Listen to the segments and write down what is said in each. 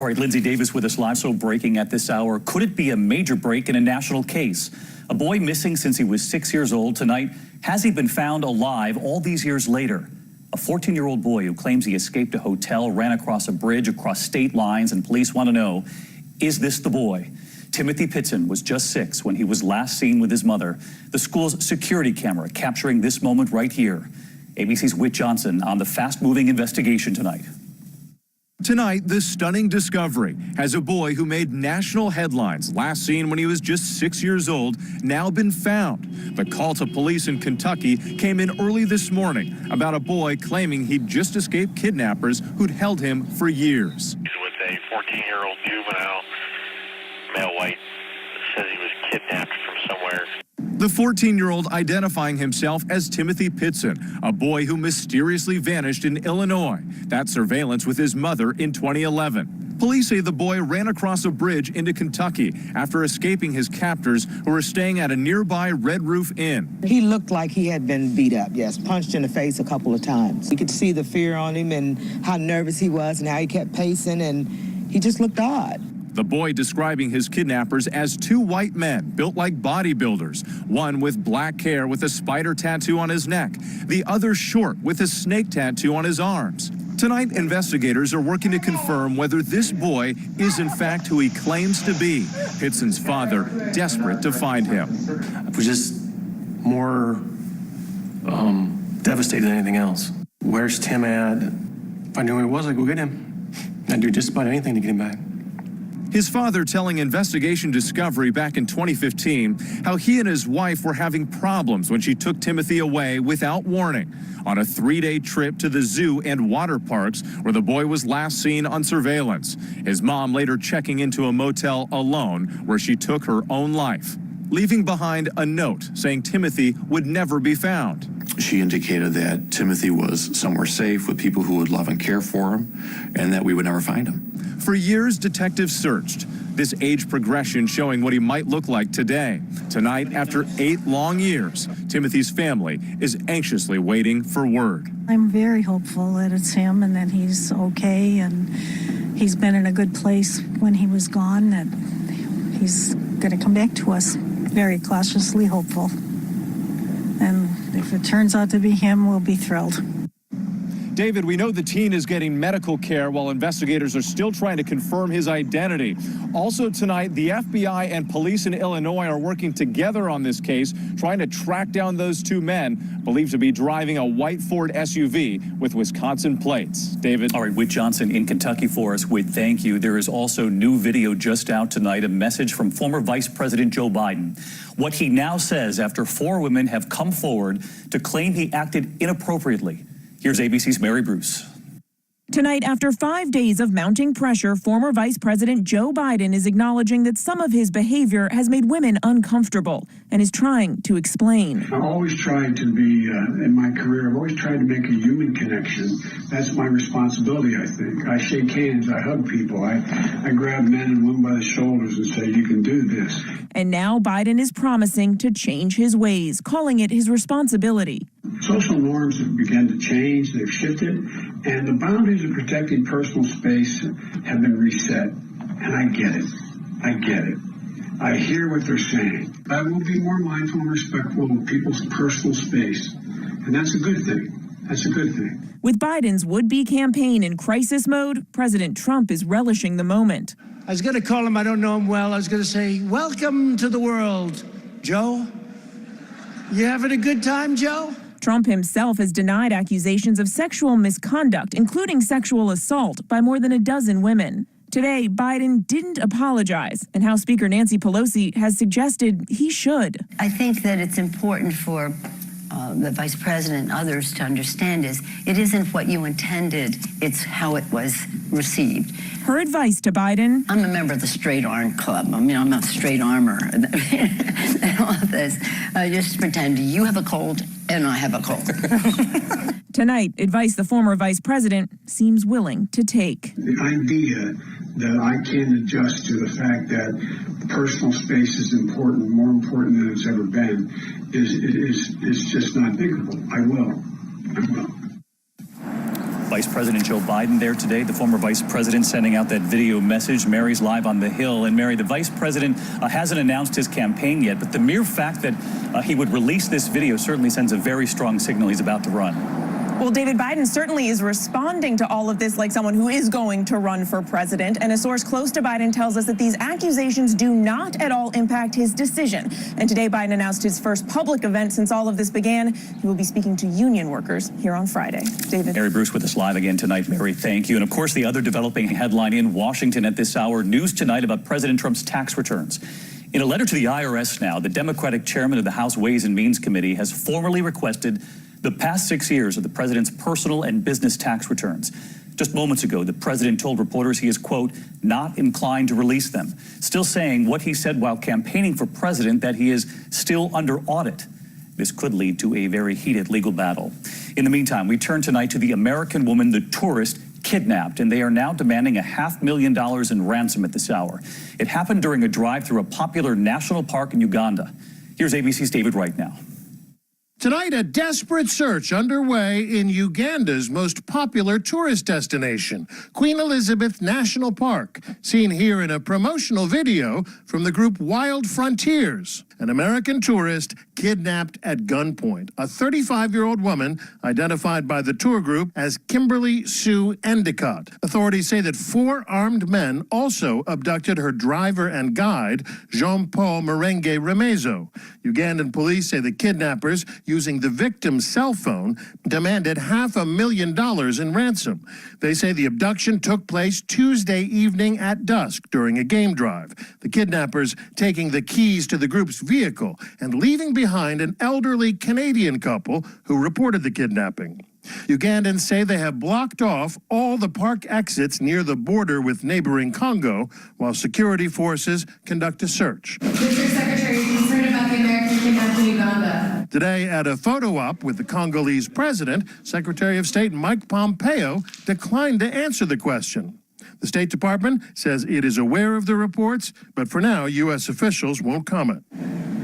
All right, Lindsay Davis with us live. So breaking at this hour. Could it be a major break in a national case? A boy missing since he was 6 years old. Tonight, has he been found alive all these years later? A 14-year-old boy who claims he escaped a hotel, ran across a bridge, across state lines, and police want to know, is this the boy? Timothy Pitson was just 6 when he was last seen with his mother. The school's security camera capturing this moment right here. ABC's Whit Johnson on the fast-moving investigation tonight. Tonight, the stunning discovery has a boy who made national headlines, last seen when he was just 6 years old, now been found. The call to police in Kentucky came in early this morning about a boy claiming he'd just escaped kidnappers who'd held him for years. He's with a 14-year-old juvenile, male white, says he was kidnapped from somewhere. The 14-year-old identifying himself as Timothy Pitson, a boy who mysteriously vanished in Illinois. That surveillance with his mother in 2011. Police say the boy ran across a bridge into Kentucky after escaping his captors who were staying at a nearby Red Roof Inn. He looked like he had been beat up, yes, punched in the face a couple of times. You could see the fear on him and how nervous he was and how he kept pacing, and he just looked odd. The boy describing his kidnappers as 2 white men built like bodybuilders, one with black hair with a spider tattoo on his neck, the other short with a snake tattoo on his arms. Tonight, investigators are working to confirm whether this boy is in fact who he claims to be. Pitson's father desperate to find him. It was just more devastated than anything else. Where's Tim at? If I knew who he was, I'd go get him. I'd do just about anything to get him back. His father telling Investigation Discovery back in 2015 how he and his wife were having problems when she took Timothy away without warning on a 3-day trip to the zoo and water parks where the boy was last seen on surveillance. His mom later checking into a motel alone where she took her own life, leaving behind a note saying Timothy would never be found. She indicated that Timothy was somewhere safe with people who would love and care for him and that we would never find him. For years, detectives searched. This age progression showing what he might look like today. Tonight, after 8 long years, Timothy's family is anxiously waiting for word. I'm very hopeful that it's him and that he's okay and he's been in a good place when he was gone, that he's going to come back to us. Very cautiously hopeful. And if it turns out to be him, we'll be thrilled. David, we know the teen is getting medical care while investigators are still trying to confirm his identity. Also tonight, the FBI and police in Illinois are working together on this case, trying to track down those 2 men believed to be driving a white Ford SUV with Wisconsin plates. David. All right, Whit Johnson in Kentucky for us. Whit, thank you. There is also new video just out tonight, a message from former Vice President Joe Biden. What he now says after 4 women have come forward to claim he acted inappropriately. Here's ABC's Mary Bruce. Tonight, after 5 days of mounting pressure, former Vice President Joe Biden is acknowledging that some of his behavior has made women uncomfortable and is trying to explain. I've always tried to be, in my career, I've always tried to make a human connection. That's my responsibility, I think. I shake hands, I hug people, I grab men and women by the shoulders and say, you can do this. And now Biden is promising to change his ways, calling it his responsibility. Social norms have begun to change, they've shifted, and the boundaries of protecting personal space have been reset. And I get it. I get it. I hear what they're saying. I will be more mindful and respectful of people's personal space. And that's a good thing. That's a good thing. With Biden's would-be campaign in crisis mode, President Trump is relishing the moment. I was going to call him, I don't know him well. I was going to say, welcome to the world, Joe. You having a good time, Joe? Trump himself has denied accusations of sexual misconduct, including sexual assault, by more than a dozen women. Today, Biden didn't apologize, and House Speaker Nancy Pelosi has suggested he should. I think that it's important for the Vice President and others to understand is it isn't what you intended, it's how it was received. Her advice to Biden: I'm a member of the Straight Arm Club. I mean, I'm a straight armor and all of this. Just pretend you have a cold and I have a cold. Tonight, advice the former vice president seems willing to take. The idea that I can adjust to the fact that personal space is important, more important than it's ever been, is just not thinkable. I will. Vice President Joe Biden there today. The former vice president sending out that video message. Mary's live on the Hill. And Mary, the vice president hasn't announced his campaign yet, but the mere fact that he would release this video certainly sends a very strong signal he's about to run. Well, David Biden certainly is responding to all of this like someone who is going to run for president. And a source close to Biden tells us that these accusations do not at all impact his decision. And today, Biden announced his first public event since all of this began. He will be speaking to union workers here on Friday. David. Mary Bruce with us live again tonight. Mary, thank you. And of course, the other developing headline in Washington at this hour, news tonight about President Trump's tax returns. In a letter to the IRS now, the Democratic chairman of the House Ways and Means Committee has formally requested the past 6 years of the president's personal and business tax returns. Just moments ago, the president told reporters he is, quote, not inclined to release them, still saying what he said while campaigning for president, that he is still under audit. This could lead to a very heated legal battle. In the meantime, we turn tonight to the American woman, the tourist, kidnapped, and they are now demanding $500,000 in ransom at this hour. It happened during a drive through a popular national park in Uganda. Here's ABC's David Wright now. Tonight, a desperate search underway in Uganda's most popular tourist destination, Queen Elizabeth National Park, seen here in a promotional video from the group Wild Frontiers. An American tourist kidnapped at gunpoint. A 35-year-old woman identified by the tour group as Kimberly Sue Endicott. Authorities say that 4 armed men also abducted her driver and guide, Jean-Paul Merenge Remezo. Ugandan police say the kidnappers, using the victim's cell phone, demanded $500,000 in ransom. They say the abduction took place Tuesday evening at dusk during a game drive. The kidnappers taking the keys to the group's vehicle and leaving behind an elderly Canadian couple who reported the kidnapping. Ugandans say they have blocked off all the park exits near the border with neighboring Congo while security forces conduct a search. Mr. Secretary, are you concerned about the American kidnapped in Uganda? Today, at a photo op with the Congolese president, Secretary of State Mike Pompeo declined to answer the question. The State Department says it is aware of the reports, but for now, U.S. officials won't comment.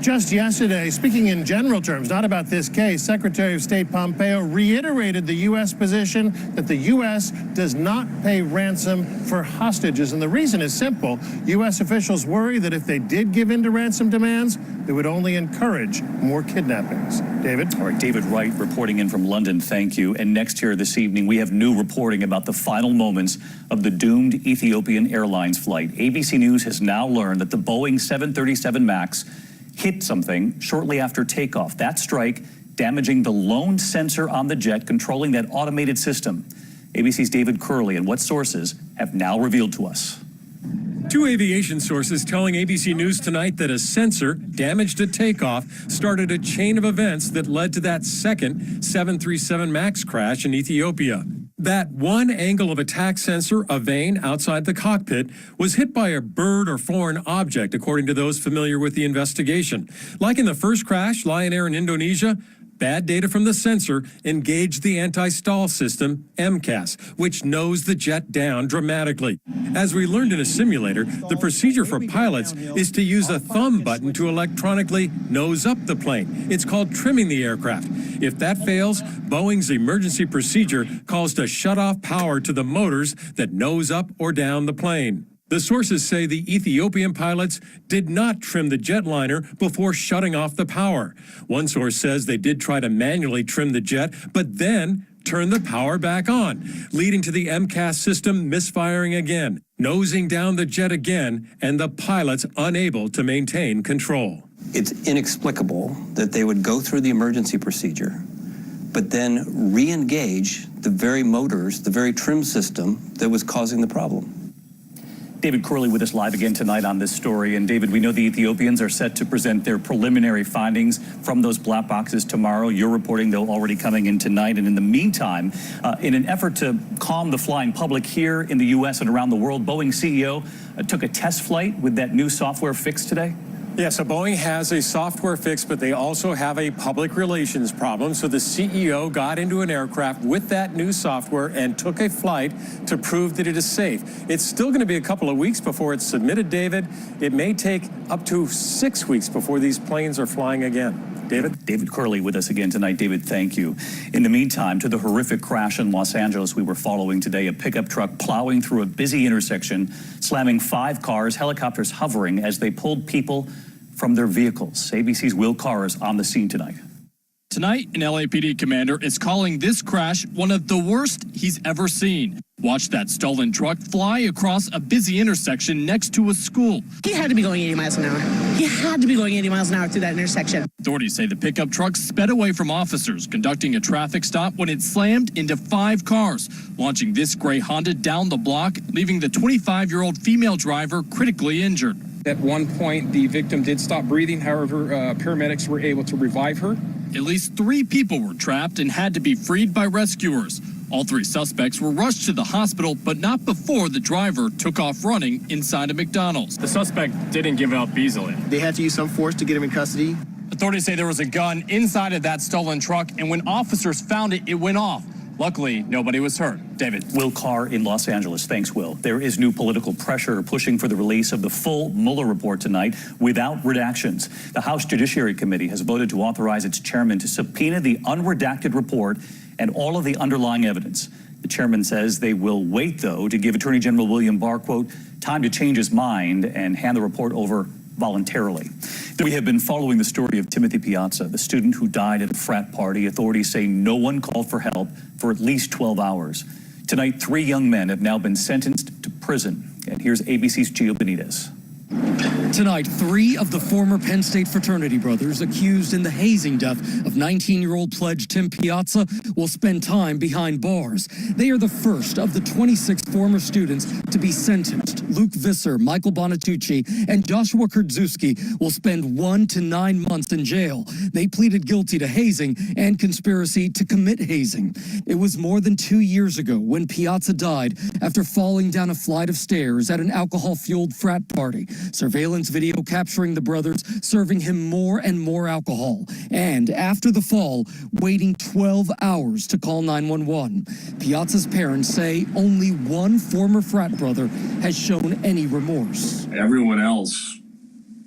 Just yesterday, speaking in general terms, not about this case, Secretary of State Pompeo reiterated the U.S. position that the U.S. does not pay ransom for hostages. And the reason is simple. U.S. officials worry that if they did give in to ransom demands, it would only encourage more kidnappings. David? All right, David Wright reporting in from London, thank you. And next here this evening, we have new reporting about the final moments of the doomed Ethiopian Airlines flight. ABC News has now learned that the Boeing 737 MAX hit something shortly after takeoff. That strike damaging the lone sensor on the jet controlling that automated system. ABC's David Curley and what sources have now revealed to us. 2 aviation sources telling ABC News tonight that a sensor damaged at takeoff started a chain of events that led to that second 737 MAX crash in Ethiopia. That one angle of attack sensor, a vane outside the cockpit, was hit by a bird or foreign object, according to those familiar with the investigation. Like in the first crash, Lion Air in Indonesia, bad data from the sensor engaged the anti-stall system, MCAS, which nose the jet down dramatically. As we learned in a simulator, the procedure for pilots is to use a thumb button to electronically nose up the plane. It's called trimming the aircraft. If that fails, Boeing's emergency procedure calls to shut off power to the motors that nose up or down the plane. The sources say the Ethiopian pilots did not trim the jetliner before shutting off the power. One source says they did try to manually trim the jet, but then turn the power back on, leading to the MCAS system misfiring again, nosing down the jet again, and the pilots unable to maintain control. It's inexplicable that they would go through the emergency procedure, but then re-engage the very motors, the very trim system that was causing the problem. David Curley with us live again tonight on this story. And David, we know the Ethiopians are set to present their preliminary findings from those black boxes tomorrow. You're reporting they're already coming in tonight. And in the meantime, in an effort to calm the flying public here in the U.S. and around the world, Boeing CEO took a test flight with that new software fix today. Yeah, so Boeing has a software fix, but they also have a public relations problem. So the CEO got into an aircraft with that new software and took a flight to prove that it is safe. It's still going to be a couple of weeks before it's submitted, David. It may take up to 6 weeks before these planes are flying again. David Curley with us again tonight. David, thank you. In the meantime, to the horrific crash in Los Angeles we were following today, a pickup truck plowing through a busy intersection, slamming 5 cars, helicopters hovering as they pulled people from their vehicles. ABC's Will Carr is on the scene tonight. Tonight, an LAPD commander is calling this crash one of the worst he's ever seen. Watch that stolen truck fly across a busy intersection next to a school. He had to be going 80 miles an hour. He had to be going 80 miles an hour through that intersection. Authorities say the pickup truck sped away from officers conducting a traffic stop when it slammed into 5 cars, launching this gray Honda down the block, leaving the 25-year-old female driver critically injured. At one point, the victim did stop breathing. However, paramedics were able to revive her. At least 3 people were trapped and had to be freed by rescuers. All 3 suspects were rushed to the hospital, but not before the driver took off running inside a McDonald's. The suspect didn't give up easily. They had to use some force to get him in custody. Authorities say there was a gun inside of that stolen truck, and when officers found it, it went off. Luckily, nobody was hurt. David. Will Carr in Los Angeles. Thanks, Will. There is new political pressure pushing for the release of the full Mueller report tonight without redactions. The House Judiciary Committee has voted to authorize its chairman to subpoena the unredacted report and all of the underlying evidence. The chairman says they will wait, though, to give Attorney General William Barr, quote, time to change his mind and hand the report over voluntarily. We have been following the story of Timothy Piazza, the student who died at a frat party. Authorities say no one called for help for at least 12 hours. Tonight, 3 young men have now been sentenced to prison. And here's ABC's Gio Benitez. Tonight, 3 of the former Penn State fraternity brothers accused in the hazing death of 19-year-old pledge Tim Piazza will spend time behind bars. They are the first of the 26 former students to be sentenced. Luke Visser, Michael Bonatucci, and Joshua Kurdzewski will spend 1 to 9 months in jail. They pleaded guilty to hazing and conspiracy to commit hazing. It was more than 2 years ago when Piazza died after falling down a flight of stairs at an alcohol-fueled frat party. Surveillance video capturing the brothers serving him more and more alcohol. And after the fall, waiting 12 hours to call 911. Piazza's parents say only 1 former frat brother has shown any remorse. Everyone else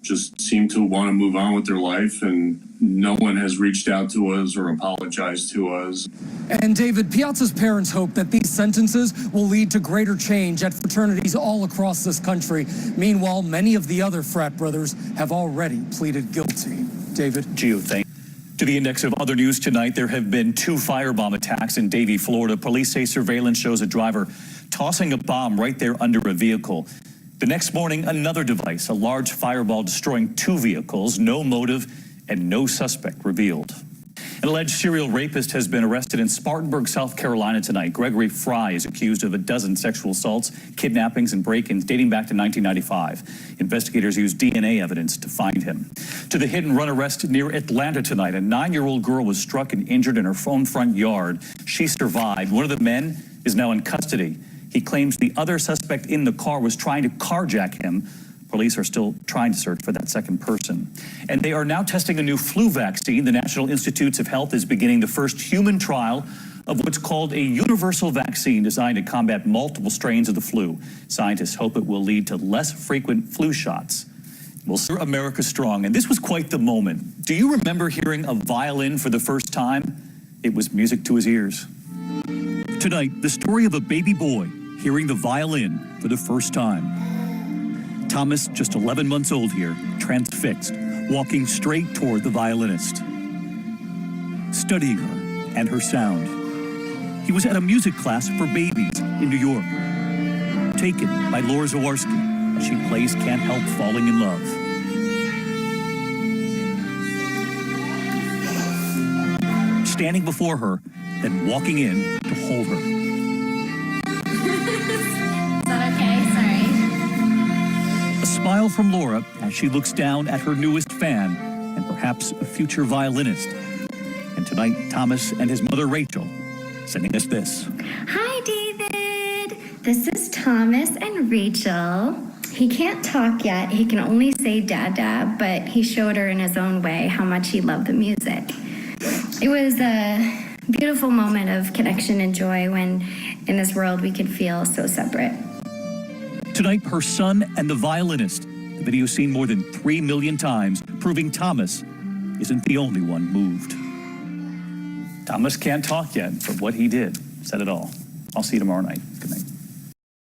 just seemed to want to move on with their life, and no one has reached out to us or apologized to us. And David, Piazza's parents hope that these sentences will lead to greater change at fraternities all across this country. Meanwhile, many of the other frat brothers have already pleaded guilty. David. Gio, thank you. To the index of other news tonight, there have been 2 firebomb attacks in Davie, Florida. Police say surveillance shows a driver tossing a bomb right there under a vehicle. The next morning, another device, a large fireball destroying 2 vehicles, no motive and no suspect revealed. An alleged serial rapist has been arrested in Spartanburg, South Carolina tonight. Gregory Fry is accused of a dozen sexual assaults, kidnappings, and break-ins dating back to 1995. Investigators used DNA evidence to find him. To the hit-and-run arrest near Atlanta tonight, a 9-year-old girl was struck and injured in her own front yard. She survived. One of the men is now in custody. He claims the other suspect in the car was trying to carjack him. Police are still trying to search for that second person. And they are now testing a new flu vaccine. The National Institutes of Health is beginning the first human trial of what's called a universal vaccine designed to combat multiple strains of the flu. Scientists hope it will lead to less frequent flu shots. We'll see America strong. And this was quite the moment. Do you remember hearing a violin for the first time? It was music to his ears. Tonight, the story of a baby boy hearing the violin for the first time. Thomas, just 11 months old here, transfixed, walking straight toward the violinist, studying her and her sound. He was at a music class for babies in New York, taken by Laura Zawarski as she plays Can't Help Falling in Love. Standing before her, then walking in to hold her. Is that okay? Sorry. A smile from Laura as she looks down at her newest fan and perhaps a future violinist. And tonight, Thomas and his mother, Rachel, sending us this. Hi, David. This is Thomas and Rachel. He can't talk yet. He can only say Dada, but he showed her in his own way how much he loved the music. It was a beautiful moment of connection and joy when in this world we could feel so separate. Tonight, her son and the violinist. The video seen more than 3 million times, proving Thomas isn't the only one moved. Thomas can't talk yet, but what he did said it all. I'll see you tomorrow night. Good night.